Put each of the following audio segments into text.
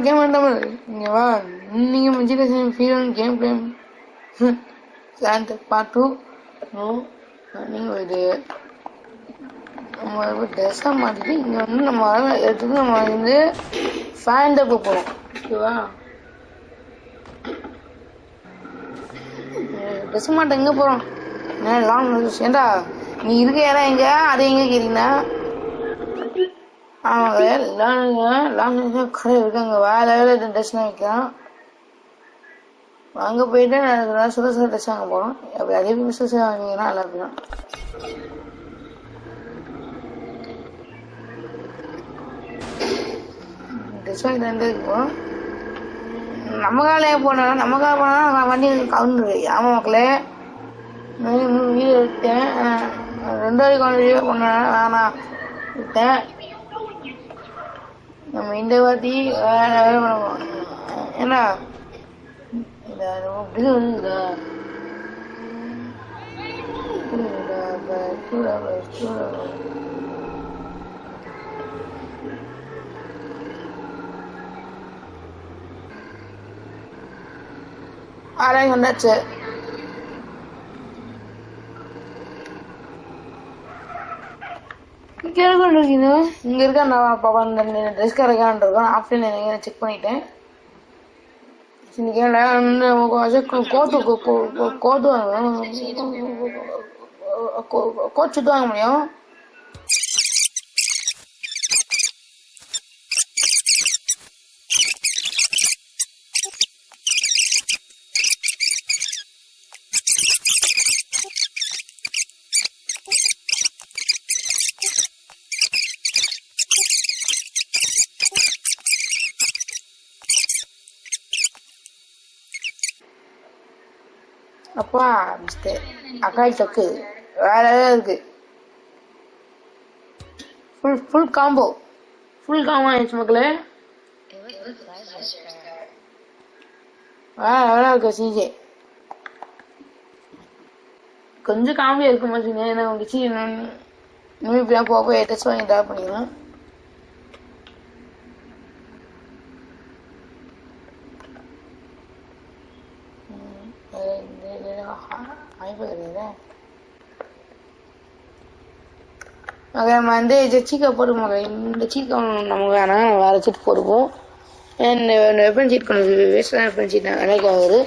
Game வேண்டாமல் இங்கே வா. நீங்கள் மெஜிகேஷன் ஃபீல் கேம் பிளேம் சாந்த் பார்ட் 2 நோ நீங்கள் இது நம்ம ட்ரெஸ்ஸாக மாற்றிட்டு இங்கே வந்து நம்ம எடுத்துட்டு நம்ம வந்து ஃபேன் டப்பு போகிறோம். ஓகேவா? ட்ரெஸ் மாட்ட எங்கே போகிறோம்? லாங் ஏண்டா நீ இருக்க இடம் எங்கே அதை எங்கே கேட்டீங்கன்னா ஆமாங்க லாங் கடை இருக்காங்க. வேலை ட்ரெஸ்லாம் வைக்கலாம். அங்கே போயிட்டு நான் சுட சுட ட்ரெஸ் வாங்க போகிறோம். அப்படி அதே பிஸ்னஸ் வாங்கிங்கன்னா நல்லா இருக்கலாம். ட்ரெஸ் வாங்கிட்டு வந்து இருக்கோம். நம்ம காலையே போனால் வண்டி கவுண்டு. ஆமாம் மக்களே, வீடு எடுத்தேன். 2 வீடியோ பண்ணேன். வேணாம் விட்டேன். நம்ம இந்த வாட்டி வேலை பண்ணுவோம். ஏன்னா இது வந்து ஆராய்ச்சி வந்தாச்சு. இங்க இருக்க நான் பாப்பா இந்த ட்ரெஸ் கரெக்டான் இருக்கோம். ஆஃப்லைன் செக் பண்ணிட்டேன். கோட் சுட்டு வாங்க முடியும். அப்பா அக்காய் தொக்கு வேற ஏதாவது இருக்கு. ஃபுல் காம்போ ஆயிடுச்சு மக்களே. வேற இருக்கு சிஜே. கொஞ்சம் காம்பியா இருக்கு மாட்டீங்க. ஏன்னா உங்களுக்கு இப்படிலாம் போக ட்ரெஸ் வாங்கி ட்ரா பண்ணிக்கலாம். நம்ம வந்து சீக்கா போடுவோம். இந்த சீக்கா நமக்கு வேணாம், வேற சீட் போடுவோம். வெப்பன் சீட் கொஞ்சம் வேஸ்டான வெப்பன் சீட் விலைக்கு ஆகுது.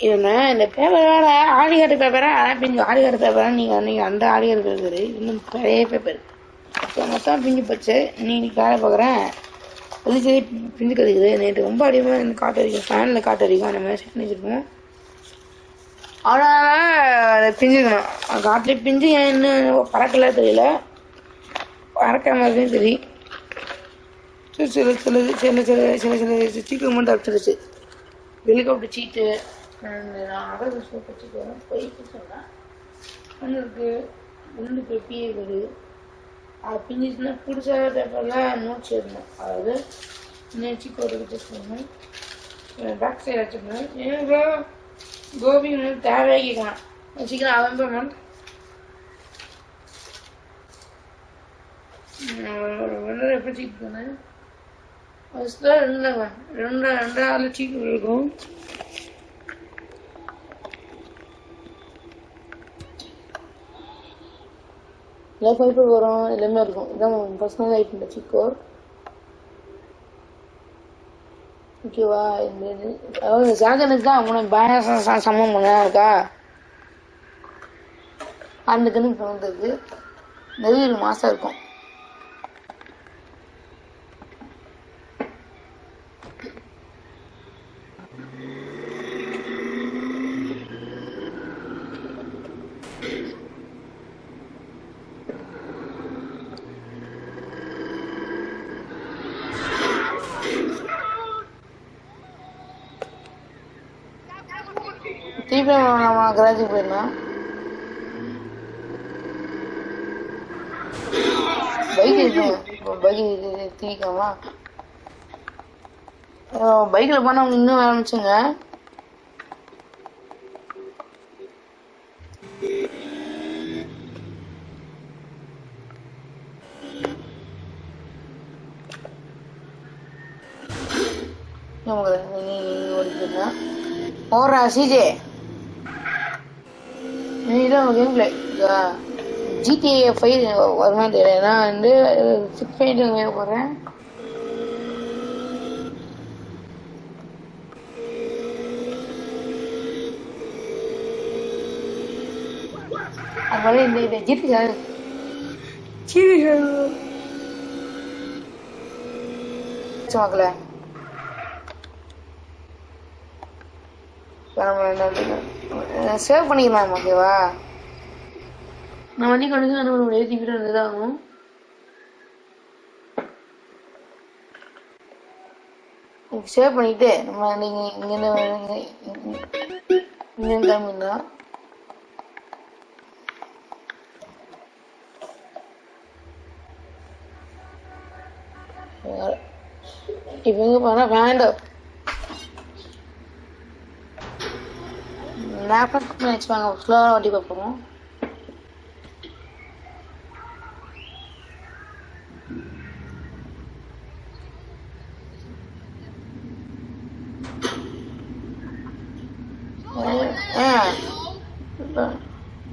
இந்த பேப்பர் வேற ஆடி கார்டு பேப்பரா பிஞ்சு ஆடி கார்டு பேப்பரா நீங்கள் அந்த ஆடி கார்டு பேப்பர் இன்னும் பழைய பேப்பர் மொத்தம் பிஞ்சு போச்சு. இன்னைக்கு வேலை பார்க்குறேன். அது சரி பிஞ்சு கிடைக்குது. நேற்று ரொம்ப அதிகமாக காட்டு அடிக்கும், ஃபேனில் காட்டு அடிக்கும். அந்த மாதிரி செட் பண்ணி வச்சுருப்போம். அதனால பிஞ்சுக்கணும். காட்டிலே பிஞ்சு இன்னும் பறக்கல தெரியல. பறக்கிற மாதிரி தெரியும். சில சீக்கிரம் மட்டும் அடிச்சிருச்சு. ஹெலிகாப்டர் சீட்டு நான் அகல் வச்சுட்டு வரேன். போயிட்டு சொன்னேன் ஒன்று இருக்குது. 2 பெப்பி இருக்குது. அது பிஞ்சிச்சுன்னா பிடிச்ச பேப்பரில் நோட்ஸ் எழுதணும். அதாவது நேர்ச்சி கோட்டுக்கு டெஸ்ட் பண்ணணும். பேக் சைடு வச்சுக்கணும். ஏன்னா கோபி தேவையாக கேட்கலாம். சீக்கிரம் அவன் எப்படி சீட் பண்ணேன். ஃபஸ்ட்டில் 2 சீட் இருக்கும். எல்லா பைப்பு வரும், எல்லாமே இருக்கும். இதான் பர்சனல் லைஃப் இந்த சீக்கோ. ஓகேவா? அதாவது ஜாகனுக்கு தான் அவனை பேர சமம் பண்ணா இருக்கா. அந்த கணக்கு பிறந்ததுக்கு நிறைய 1 மாசம் இருக்கும். திருப்பி நம்ம கராஜுக்கு போயிடலாம். பைக் இருக்கு. பைக் தீக்கமா பைக்கில் போனால் அவங்க இன்னும் ஆரம்பிச்சுங்க. ஓரா சிஜே இதுதான் கேம் பிளே GTA 5 வருமா தெரியல. நான் வந்து 6 போகிறேன். அது இந்த GTA மக்களே சேவ் பண்ணிக்கலாம். ஓகேவா, நான் வண்டி கொண்டு வந்து ஏற்றிக்கிட்டு இருந்துதான் ஆகும். சேவ் பண்ணிட்டு நம்ம நீங்க இங்க கிளம்பினா இப்ப எங்க போனா வேண்டாம் லேப்டாப் வச்சுப்பாங்க. ஸ்லோவா வண்டி பார்ப்போம்.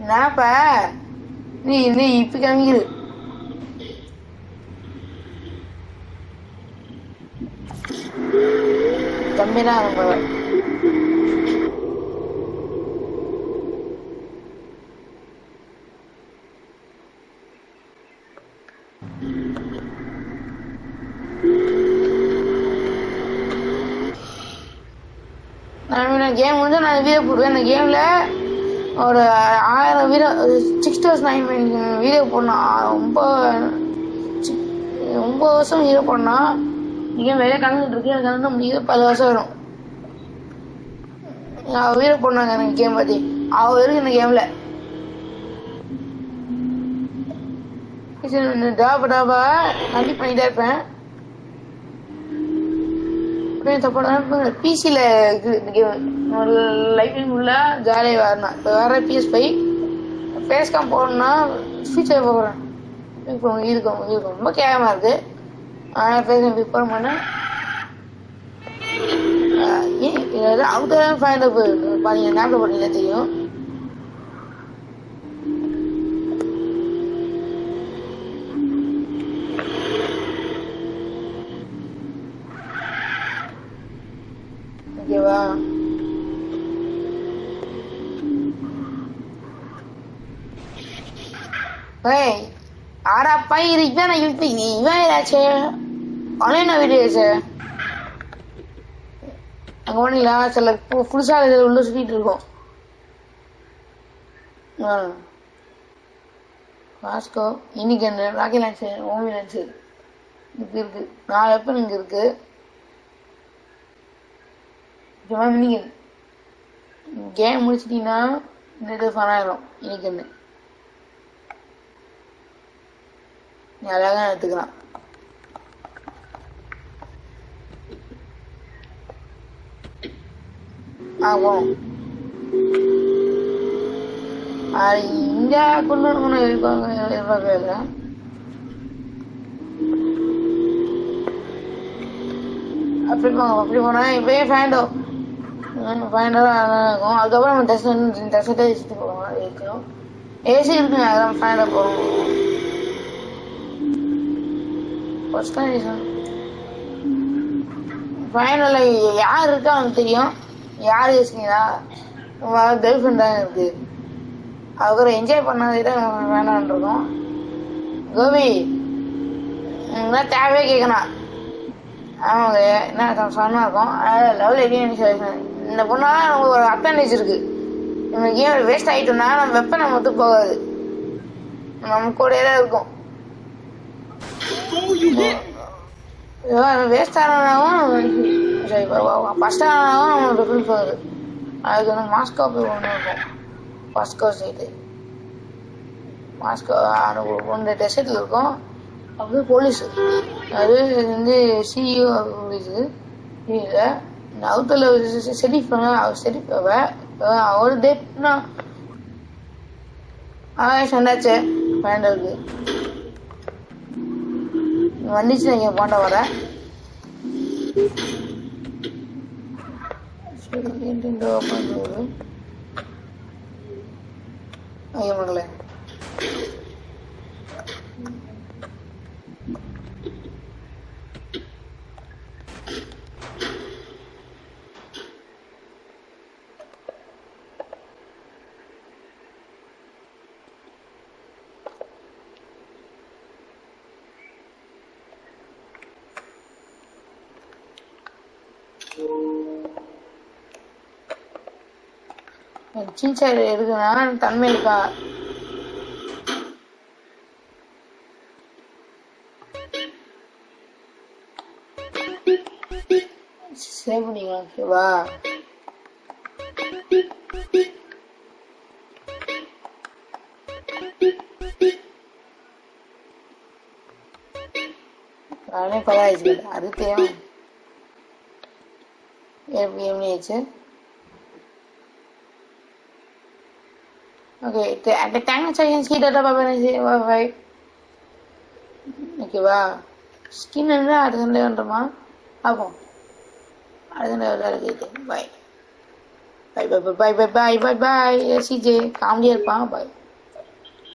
நாப்ப நீ இப்ப கிளம்பிக்குது. தம்பினா ரொம்ப கேம் வந்து நான் வீடியோ போடுவேன். இந்த கேம்ல ஒரு 1000 வீடியோ 6,900 வீடியோ போடணும். 9 வருஷம் வீடியோ போடணும். கேம் வெளியே கலந்துட்டு இருக்கு. எனக்கு கலந்து முடியுது 10 வருஷம் வரும். வீடியோ போடணுங்க எனக்கு கேம் பத்தி அவ்வளோ இருக்கு இந்த கேம்ல. டாபா கண்டிப்பாக பண்ணிட்டே இருப்பேன். பிசில லைஃப் உள்ள ஜாலியாக வரணும். இப்போ வேற PS5 ஃபேஸ்காம் போடணும்னா ஃபியூச்சர் போகிறேன். இருக்கும் ரொம்ப கேவலமா இருக்கு. ஆனால் ஃபேஸ்காம் பிஃபோர் பண்ண அவுட்டர் ஃபைண்ட் பார்த்தீங்கன்னா ஞாபகம் போட்டீங்கன்னா தெரியும். ஓகேவா, ஆறா பயிர் இவன் இவன் ஏதாச்சு ஆன்லைன் வீடியோச்சு அங்கே போனீங்களா? சில புதுசாக உள்ள சுற்றிட்டு இருக்கோம். வாஸ்கோ இன்னைக்கு என்ன ராக்கி லான்ச்சு ஓமி லான்ச்சு இங்கே இருக்கு. 4 வெப்பன் இங்கே இருக்கு. இன்னைக்கு கேம் முடிச்சிட்டீங்கன்னா இந்த இது ஃபன் ஆயிரும். இன்னைக்கு என்ன நீ அழகாக எடுத்துக்கலாம். போகணும். இந்தியா கொண்டு வரணும் எதிர்பார்க்கவே இல்லை. அப்படி போனா இப்பயே ஃபேண்டோ இருக்கும். அதுக்கப்புறம் நம்ம டெஸ்ட் வச்சுட்டு போகலாம். இருக்கணும் ஏசி இருக்குங்க. அதான் ஃபேண்டோ போகணும். ஃபர்ஸ்ட் ரீசன் ஃபைனலில் யார் இருக்கா அவனுக்கு தெரியும். யார் யோசிக்கிறீங்களா? கேர்ள் ஃப்ரெண்ட் தான் இருக்கு. அதுக்கப்புறம் என்ஜாய் பண்ணாதே தான் வேண்டாம்னு இருக்கோம். கோபி தேவையே கேட்கணும். அவங்க என்ன சொன்னா இருக்கும். லெவல் எப்படி இந்த பொண்ணாதான் நமக்கு ஒரு அட்வான்டேஜ் இருக்கு. நம்ம கேம் வேஸ்ட் ஆகிட்டோம்னா நம்ம வெப்பன் நம்ம ஒத்து போகாது. நம்ம கூட தான் இருக்கும். வேஸ்ட் ஆனாலும் ஃபர்ஸ்ட் ஆனாலும் நம்மளுக்கு ஃபுல் போகுது. அதுக்கு வந்து மாஸ்கோ போய் ஒன்று இருக்கும். மாஸ்கோ சைடு மாஸ்கோ ஒன்று டெசர்ட்ல இருக்கும். அப்புறம் போலீஸு அது வந்து சிஇஓ போலீஸு இல்லை அவுட்டரில் செடிஃப் அவரு டேட்னா சொன்னாச்சு. வேண்டாருக்கு வந்துச்சு. நீங்கள் போண்ட வர ஐயோ மகளே சீன்சார் இருக்குன்னா தன்மை இருக்கா சேவ் பண்ணிக்கலாம் ஓகேவா நானே கொலாயிச்சு அது தேவை எப்படி ஆச்சு ஓகே அந்த டேங்க் செகண்ட் ஸ்கீ டேட்டா பாப்பா ஓகேவா ஸ்கின் வந்து அடுத்த சண்டே வந்துடுமா பார்ப்போம் அடுத்த சண்டே இருக்கு பாய் பாய் பாய் பாய் பாய் பாய் பாய் பாய் சிஜே காமெடியாக இருப்பான் பாய்